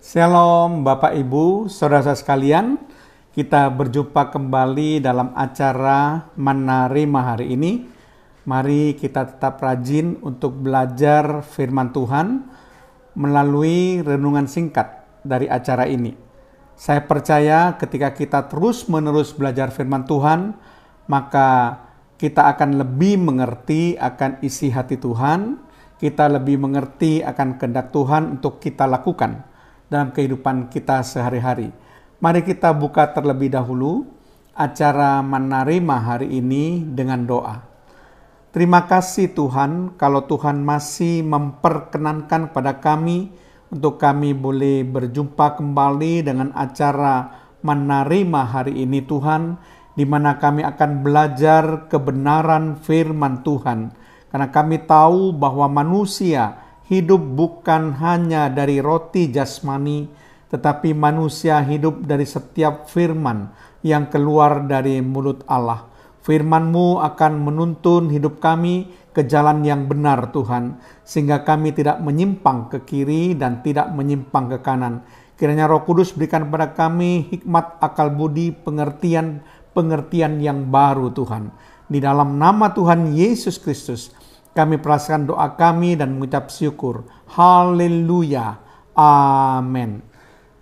Shalom Bapak Ibu, saudara sekalian. Kita berjumpa kembali dalam acara Menerima hari ini. Mari kita tetap rajin untuk belajar firman Tuhan melalui renungan singkat dari acara ini. Saya percaya ketika kita terus-menerus belajar firman Tuhan, maka kita akan lebih mengerti akan isi hati Tuhan, kita lebih mengerti akan kehendak Tuhan untuk kita lakukan dalam kehidupan kita sehari-hari. Mari kita buka terlebih dahulu acara Menerima hari ini dengan doa. Terima kasih Tuhan, kalau Tuhan masih memperkenankan kepada kami untuk kami boleh berjumpa kembali dengan acara Menerima hari ini Tuhan, di mana kami akan belajar kebenaran firman Tuhan. Karena kami tahu bahwa manusia hidup bukan hanya dari roti jasmani, tetapi manusia hidup dari setiap firman yang keluar dari mulut Allah. Firman-Mu akan menuntun hidup kami ke jalan yang benar Tuhan, sehingga kami tidak menyimpang ke kiri dan tidak menyimpang ke kanan. Kiranya Roh Kudus berikan kepada kami hikmat, akal budi, pengertian yang baru Tuhan. Di dalam nama Tuhan Yesus Kristus, kami perasaan doa kami dan mengucap syukur. Haleluya. Amin.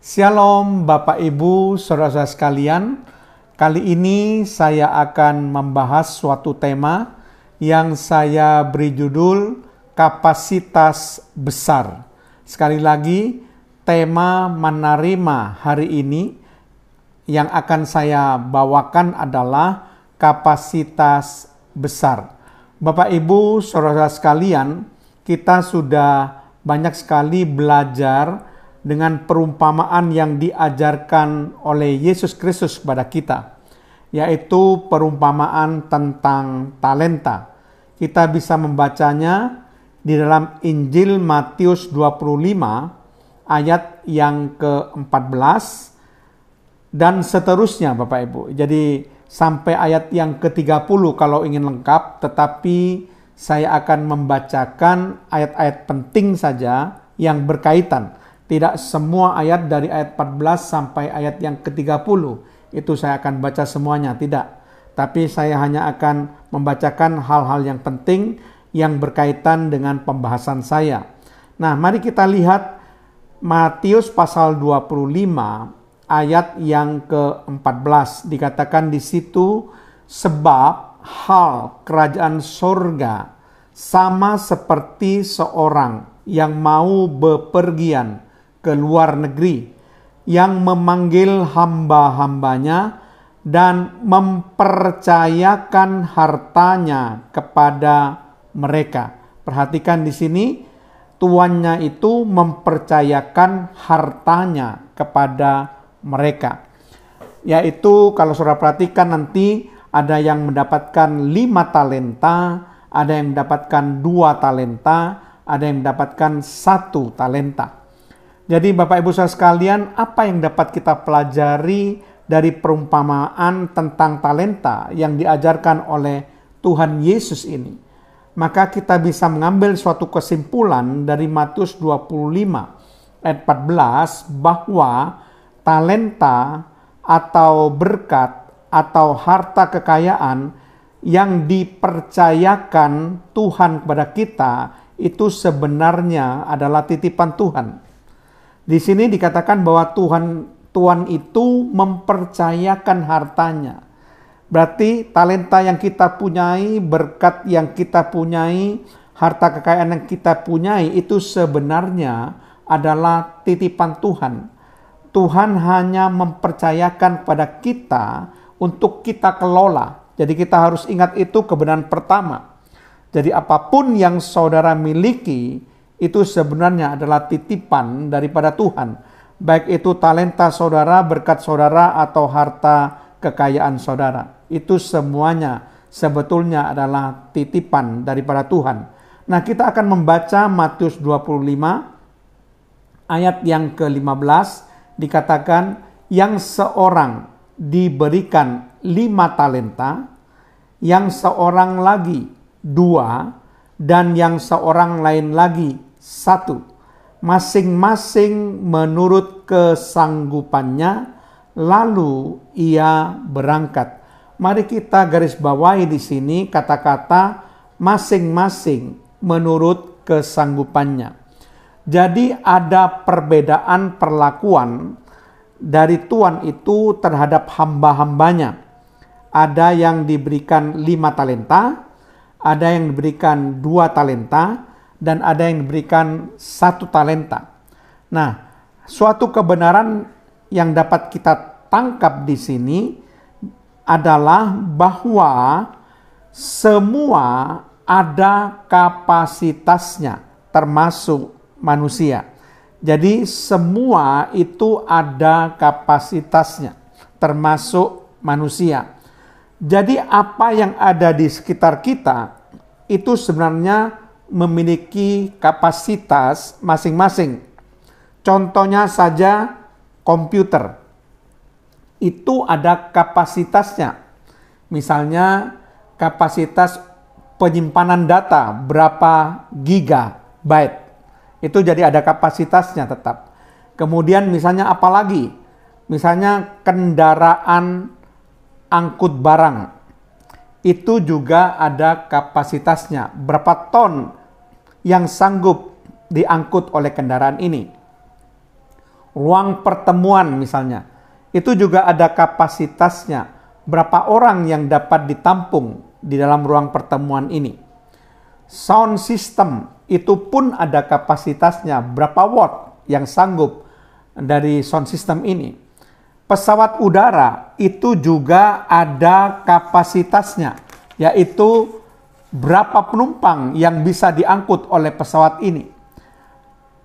Shalom Bapak Ibu, saudara-saudara sekalian. Kali ini saya akan membahas suatu tema yang saya beri judul kapasitas besar. Sekali lagi, tema menerima hari ini yang akan saya bawakan adalah kapasitas besar. Bapak Ibu, saudara sekalian, kita sudah banyak sekali belajar dengan perumpamaan yang diajarkan oleh Yesus Kristus kepada kita, yaitu perumpamaan tentang talenta. Kita bisa membacanya di dalam Injil Matius 25 ayat yang ke-14 dan seterusnya Bapak Ibu. Jadi sampai ayat yang ke-30 kalau ingin lengkap, tetapi saya akan membacakan ayat-ayat penting saja yang berkaitan. Tidak semua ayat dari ayat 14 sampai ayat yang ke-30 itu saya akan baca semuanya, tidak. Tapi saya hanya akan membacakan hal-hal yang penting yang berkaitan dengan pembahasan saya. Nah, mari kita lihat Matius pasal 25 ayat yang ke-14. Dikatakan di situ, sebab hal kerajaan sorga sama seperti seorang yang mau bepergian ke luar negeri, yang memanggil hamba-hambanya dan mempercayakan hartanya kepada mereka. Perhatikan di sini, tuannya itu mempercayakan hartanya kepada mereka. Yaitu kalau saudara perhatikan nanti ada yang mendapatkan 5 talenta, ada yang mendapatkan 2 talenta, ada yang mendapatkan 1 talenta. Jadi Bapak Ibu saudara sekalian, apa yang dapat kita pelajari dari perumpamaan tentang talenta yang diajarkan oleh Tuhan Yesus ini? Maka kita bisa mengambil suatu kesimpulan dari Matius 25 ayat 14 bahwa talenta atau berkat atau harta kekayaan yang dipercayakan Tuhan kepada kita itu sebenarnya adalah titipan Tuhan. Di sini dikatakan bahwa Tuhan itu mempercayakan hartanya. Berarti talenta yang kita punyai, berkat yang kita punyai, harta kekayaan yang kita punyai itu sebenarnya adalah titipan Tuhan. Tuhan hanya mempercayakan kepada kita untuk kita kelola. Jadi kita harus ingat itu kebenaran pertama. Jadi apapun yang saudara miliki itu sebenarnya adalah titipan daripada Tuhan. Baik itu talenta saudara, berkat saudara, atau harta kekayaan saudara. Itu semuanya sebetulnya adalah titipan daripada Tuhan. Nah, kita akan membaca Matius 25 ayat yang ke-15. Dikatakan, yang seorang diberikan 5 talenta, yang seorang lagi 2, dan yang seorang lain lagi 1. masing-masing menurut kesanggupannya, lalu ia berangkat. Mari kita garis bawahi di sini kata-kata masing-masing menurut kesanggupannya. Jadi ada perbedaan perlakuan dari Tuhan itu terhadap hamba-hambanya. Ada yang diberikan 5 talenta, ada yang diberikan 2 talenta, dan ada yang diberikan 1 talenta. Nah, suatu kebenaran yang dapat kita tangkap di sini adalah bahwa semua ada kapasitasnya, termasuk manusia. Jadi semua itu ada kapasitasnya, termasuk manusia. Jadi apa yang ada di sekitar kita itu sebenarnya memiliki kapasitas masing-masing. Contohnya saja komputer. Itu ada kapasitasnya. Misalnya kapasitas penyimpanan data berapa gigabyte. Itu jadi ada kapasitasnya tetap. Kemudian misalnya apa lagi? Misalnya kendaraan angkut barang. Itu juga ada kapasitasnya. Berapa ton yang sanggup diangkut oleh kendaraan ini. Ruang pertemuan misalnya. Itu juga ada kapasitasnya. Berapa orang yang dapat ditampung di dalam ruang pertemuan ini. Sound system itu pun ada kapasitasnya. Berapa watt yang sanggup dari sound system ini. Pesawat udara itu juga ada kapasitasnya. Yaitu berapa penumpang yang bisa diangkut oleh pesawat ini.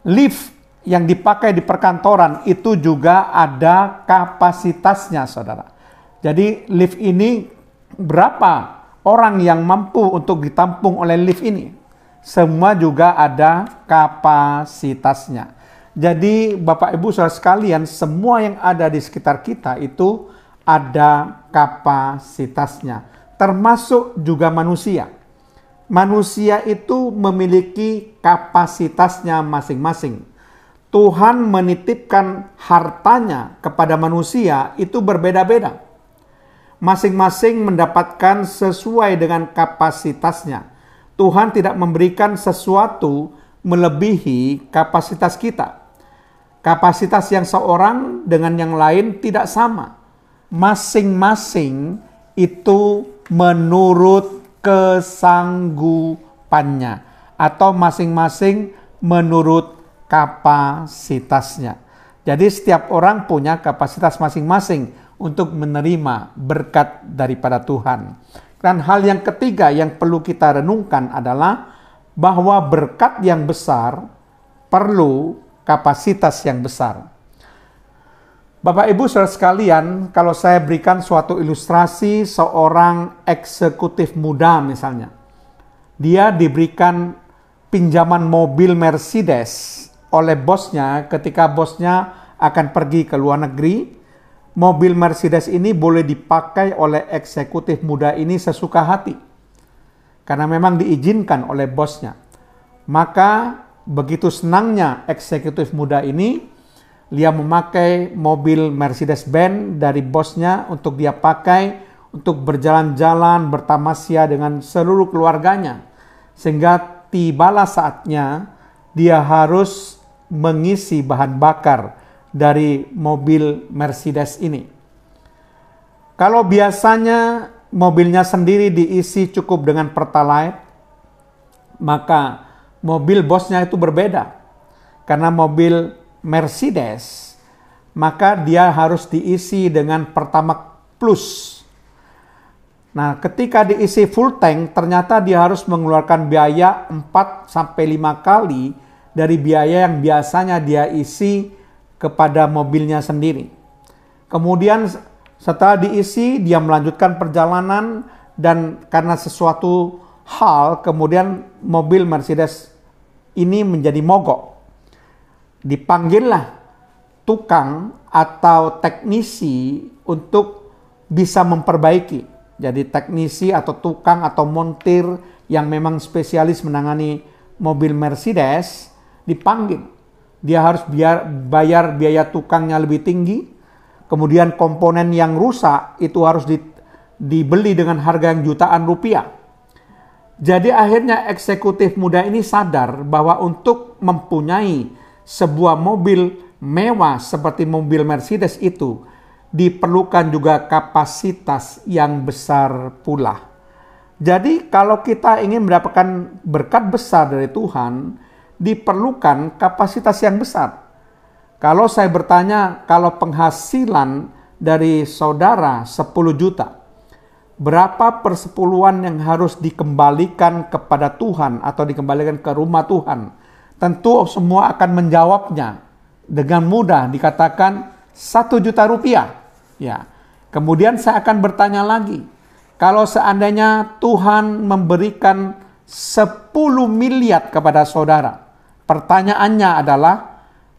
Lift yang dipakai di perkantoran itu juga ada kapasitasnya, saudara. Jadi lift ini berapa orang yang mampu untuk ditampung oleh lift ini? Semua juga ada kapasitasnya. Jadi Bapak Ibu Saudara sekalian, semua yang ada di sekitar kita itu ada kapasitasnya. Termasuk juga manusia. Manusia itu memiliki kapasitasnya masing-masing. Tuhan menitipkan hartanya kepada manusia itu berbeda-beda. Masing-masing mendapatkan sesuai dengan kapasitasnya. Tuhan tidak memberikan sesuatu melebihi kapasitas kita. Kapasitas yang seorang dengan yang lain tidak sama. Masing-masing itu menurut kesanggupannya. Atau masing-masing menurut kapasitasnya. Jadi setiap orang punya kapasitas masing-masing untuk menerima berkat daripada Tuhan. Dan hal yang ketiga yang perlu kita renungkan adalah bahwa berkat yang besar perlu kapasitas yang besar. Bapak Ibu Saudara sekalian, kalau saya berikan suatu ilustrasi seorang eksekutif muda misalnya. Dia diberikan pinjaman mobil Mercedes oleh bosnya ketika bosnya akan pergi ke luar negeri. Mobil Mercedes ini boleh dipakai oleh eksekutif muda ini sesuka hati. Karena memang diizinkan oleh bosnya. Maka begitu senangnya eksekutif muda ini, dia memakai mobil Mercedes-Benz dari bosnya untuk dia pakai untuk berjalan-jalan bertamasya dengan seluruh keluarganya. Sehingga tibalah saatnya dia harus mengisi bahan bakar dari mobil Mercedes ini. Kalau biasanya mobilnya sendiri diisi cukup dengan Pertalite, maka mobil bosnya itu berbeda. Karena mobil Mercedes, maka dia harus diisi dengan Pertamax Plus. Nah, ketika diisi full tank, ternyata dia harus mengeluarkan biaya 4-5 kali dari biaya yang biasanya dia isi kepada mobilnya sendiri. Kemudian setelah diisi, dia melanjutkan perjalanan dan karena sesuatu hal, kemudian mobil Mercedes ini menjadi mogok. Dipanggillah tukang atau teknisi untuk bisa memperbaiki. Jadi teknisi atau tukang atau montir yang memang spesialis menangani mobil Mercedes dipanggil. dia harus bayar biaya tukangnya lebih tinggi, kemudian komponen yang rusak itu harus dibeli dengan harga yang jutaan rupiah. Jadi akhirnya eksekutif muda ini sadar bahwa untuk mempunyai sebuah mobil mewah seperti mobil Mercedes itu diperlukan juga kapasitas yang besar pula. Jadi kalau kita ingin mendapatkan berkat besar dari Tuhan, diperlukan kapasitas yang besar. Kalau saya bertanya, kalau penghasilan dari saudara 10 juta, berapa persepuluhan yang harus dikembalikan kepada Tuhan atau dikembalikan ke rumah Tuhan? Tentu semua akan menjawabnya dengan mudah, dikatakan 1 juta rupiah. Ya. Kemudian saya akan bertanya lagi, kalau seandainya Tuhan memberikan 10 miliar kepada saudara, pertanyaannya adalah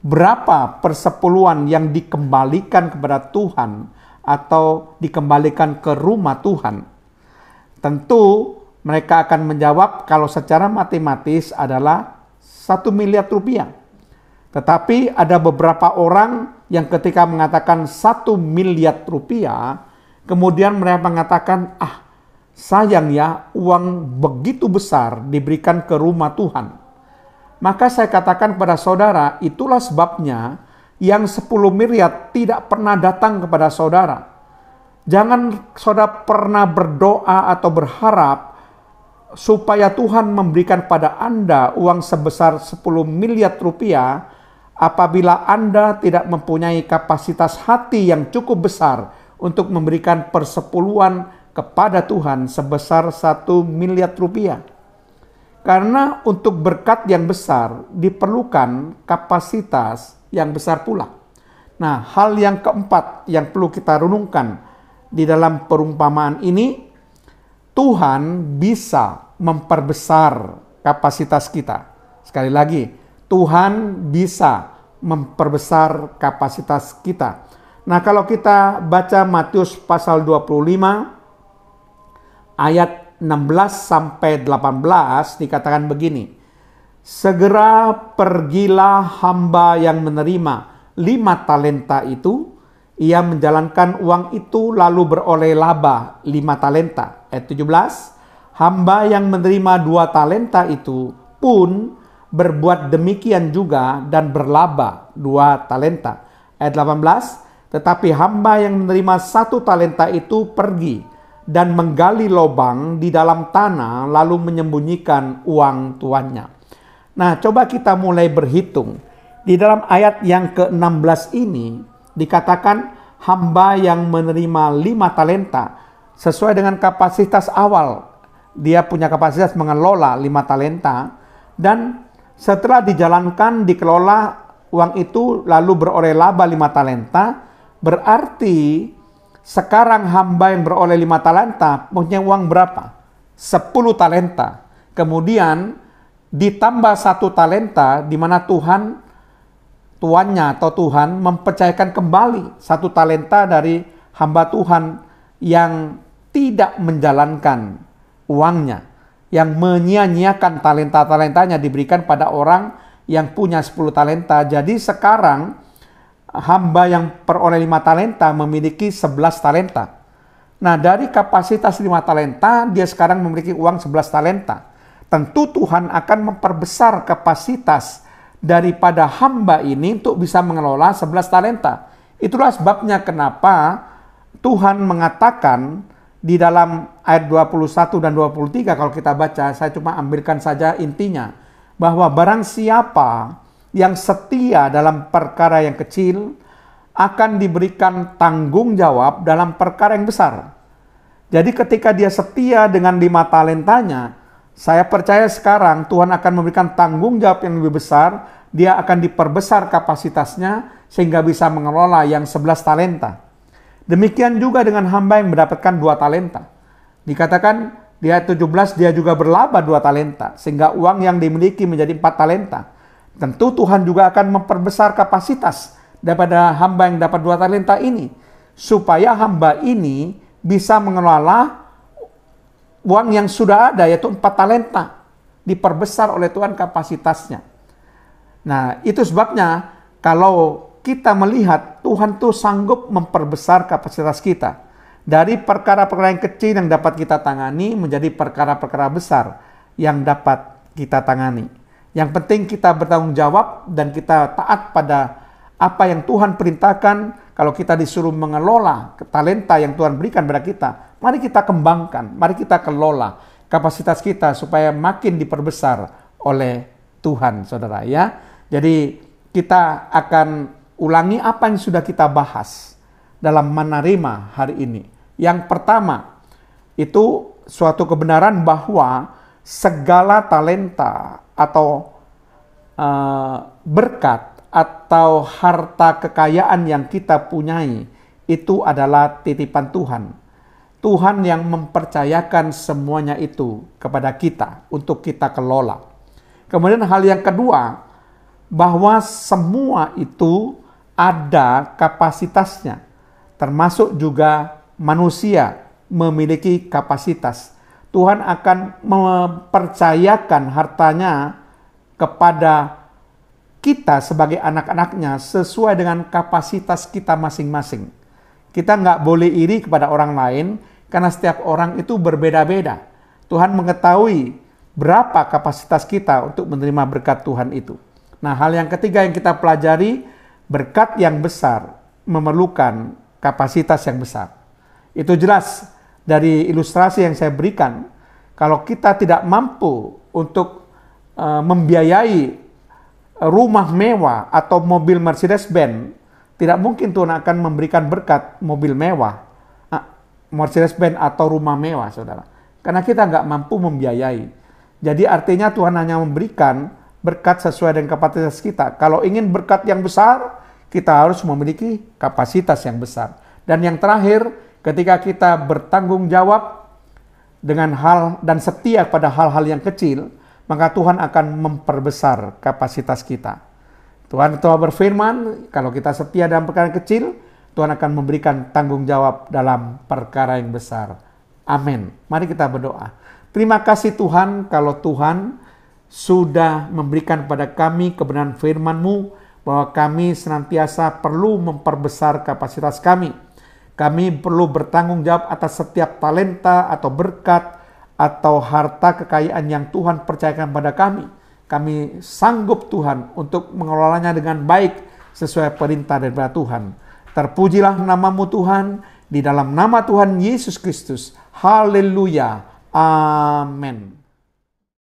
berapa persepuluhan yang dikembalikan kepada Tuhan atau dikembalikan ke rumah Tuhan? Tentu mereka akan menjawab kalau secara matematis adalah 1 miliar rupiah. Tetapi ada beberapa orang yang ketika mengatakan 1 miliar rupiah, kemudian mereka mengatakan, sayang ya, uang begitu besar diberikan ke rumah Tuhan. Maka saya katakan kepada saudara, itulah sebabnya yang 10 miliar tidak pernah datang kepada saudara. Jangan saudara pernah berdoa atau berharap supaya Tuhan memberikan pada Anda uang sebesar 10 miliar rupiah apabila Anda tidak mempunyai kapasitas hati yang cukup besar untuk memberikan persepuluhan kepada Tuhan sebesar 1 miliar rupiah. Karena untuk berkat yang besar diperlukan kapasitas yang besar pula. Nah, hal yang keempat yang perlu kita renungkan di dalam perumpamaan ini, Tuhan bisa memperbesar kapasitas kita. Sekali lagi, Tuhan bisa memperbesar kapasitas kita. Nah, kalau kita baca Matius pasal 25 ayat 16 sampai 18 dikatakan begini. Segera pergilah hamba yang menerima 5 talenta itu. Ia menjalankan uang itu lalu beroleh laba 5 talenta. Ayat 17. Hamba yang menerima 2 talenta itu pun berbuat demikian juga dan berlaba 2 talenta. Ayat 18. Tetapi hamba yang menerima 1 talenta itu pergi dan menggali lubang di dalam tanah lalu menyembunyikan uang tuannya. Nah, coba kita mulai berhitung. Di dalam ayat yang ke-16 ini dikatakan hamba yang menerima 5 talenta sesuai dengan kapasitas awal. Dia punya kapasitas mengelola 5 talenta dan setelah dijalankan, dikelola uang itu lalu beroleh laba 5 talenta, berarti sekarang hamba yang beroleh 5 talenta punya uang berapa? 10 talenta. Kemudian ditambah 1 talenta di mana tuannya atau Tuhan mempercayakan kembali 1 talenta dari hamba Tuhan yang tidak menjalankan uangnya, yang menyia-nyiakan talenta-talentanya diberikan pada orang yang punya 10 talenta. Jadi sekarang hamba yang peroleh 5 talenta memiliki 11 talenta. Nah, dari kapasitas 5 talenta, dia sekarang memiliki uang 11 talenta. Tentu Tuhan akan memperbesar kapasitas daripada hamba ini untuk bisa mengelola 11 talenta. Itulah sebabnya kenapa Tuhan mengatakan di dalam ayat 21 dan 23 kalau kita baca, saya cuma ambilkan saja intinya, bahwa barang siapa yang setia dalam perkara yang kecil akan diberikan tanggung jawab dalam perkara yang besar. Jadi ketika dia setia dengan 5 talentanya, saya percaya sekarang Tuhan akan memberikan tanggung jawab yang lebih besar. Dia akan diperbesar kapasitasnya sehingga bisa mengelola yang 11 talenta. Demikian juga dengan hamba yang mendapatkan 2 talenta. Dikatakan di ayat 17 dia juga berlaba 2 talenta sehingga uang yang dimiliki menjadi 4 talenta. Tentu Tuhan juga akan memperbesar kapasitas daripada hamba yang dapat 2 talenta ini supaya hamba ini bisa mengelola uang yang sudah ada yaitu 4 talenta. Diperbesar oleh Tuhan kapasitasnya. Nah, itu sebabnya kalau kita melihat Tuhan tuh sanggup memperbesar kapasitas kita. Dari perkara-perkara yang kecil yang dapat kita tangani menjadi perkara-perkara besar yang dapat kita tangani. Yang penting kita bertanggung jawab dan kita taat pada apa yang Tuhan perintahkan. Kalau kita disuruh mengelola talenta yang Tuhan berikan pada kita, mari kita kembangkan, mari kita kelola kapasitas kita supaya makin diperbesar oleh Tuhan, saudara ya. Jadi kita akan ulangi apa yang sudah kita bahas dalam menerima hari ini. Yang pertama, itu suatu kebenaran bahwa segala talenta atau berkat atau harta kekayaan yang kita punyai itu adalah titipan Tuhan. Tuhan yang mempercayakan semuanya itu kepada kita untuk kita kelola. Kemudian hal yang kedua, bahwa semua itu ada kapasitasnya, termasuk juga manusia memiliki kapasitas. Tuhan akan mempercayakan hartanya kepada kita sebagai anak-anaknya sesuai dengan kapasitas kita masing-masing. Kita nggak boleh iri kepada orang lain karena setiap orang itu berbeda-beda. Tuhan mengetahui berapa kapasitas kita untuk menerima berkat Tuhan itu. Nah, hal yang ketiga yang kita pelajari, berkat yang besar memerlukan kapasitas yang besar. Itu jelas dari ilustrasi yang saya berikan. Kalau kita tidak mampu untuk membiayai rumah mewah atau mobil Mercedes-Benz, tidak mungkin Tuhan akan memberikan berkat mobil mewah, Mercedes-Benz atau rumah mewah, saudara. Karena kita nggak mampu membiayai. Jadi artinya Tuhan hanya memberikan berkat sesuai dengan kapasitas kita. Kalau ingin berkat yang besar, kita harus memiliki kapasitas yang besar. Dan yang terakhir, ketika kita bertanggung jawab dengan hal dan setia pada hal-hal yang kecil, maka Tuhan akan memperbesar kapasitas kita. Tuhan telah berfirman, kalau kita setia dalam perkara kecil, Tuhan akan memberikan tanggung jawab dalam perkara yang besar. Amin. Mari kita berdoa. Terima kasih Tuhan, kalau Tuhan sudah memberikan pada kami kebenaran firman-Mu, bahwa kami senantiasa perlu memperbesar kapasitas kami. Kami perlu bertanggung jawab atas setiap talenta atau berkat atau harta kekayaan yang Tuhan percayakan pada kami. Kami sanggup Tuhan untuk mengelolanya dengan baik sesuai perintah daripada Tuhan. Terpujilah nama-Mu Tuhan, di dalam nama Tuhan Yesus Kristus. Haleluya. Amin.